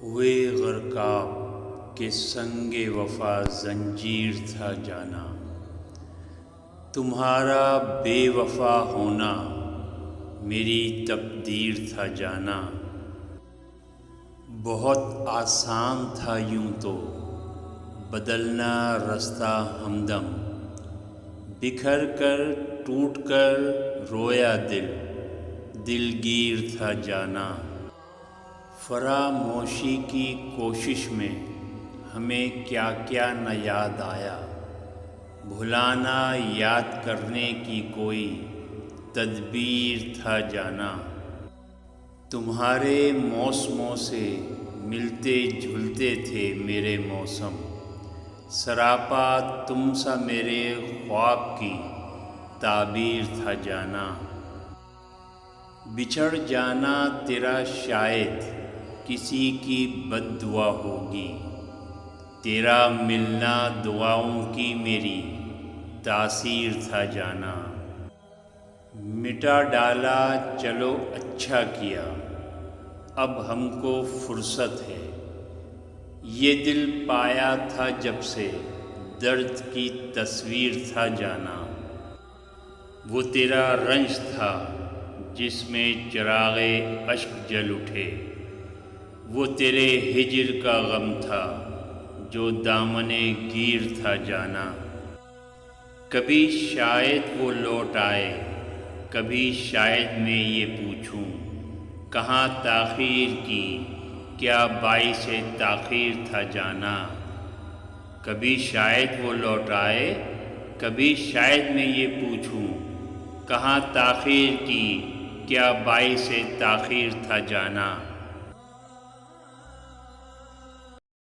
ہوئے غرقاب کہ سنگ وفا زنجیر تھا جانا، تمہارا بے وفا ہونا میری تقدیر تھا جانا۔ بہت آسان تھا یوں تو بدلنا رستہ ہمدم، بکھر کر ٹوٹ کر رویا دلگیر تھا جانا۔ فراموشی کی کوشش میں ہمیں کیا کیا نہ یاد آیا، بھلانا یاد کرنے کی کوئی تدبیر تھا جانا۔ تمہارے موسموں سے ملتے جھلتے تھے میرے موسم، سراپا تم سا میرے خواب کی تعبیر تھا جانا۔ بچھڑ جانا تیرا شاید کسی کی بد دعا ہوگی، تیرا ملنا دعاؤں کی میری تاثیر تھا جانا۔ مٹا ڈالا چلو اچھا کیا، اب ہم کو فرصت ہے، یہ دل پایا تھا جب سے درد کی تصویر تھا جانا۔ وہ تیرا رنج تھا جس میں چراغ اشک جل اٹھے، وہ تیرے ہجر کا غم تھا جو دامن گیر تھا جانا۔ کبھی شاید وہ لوٹ آئے، کبھی شاید میں یہ پوچھوں، کہاں تاخیر کی کیا باعث تاخیر تھا جانا۔ کبھی شاید وہ لوٹ آئے، کبھی شاید میں یہ پوچھوں، کہاں تاخیر کی کیا باعث تاخیر تھا جانا۔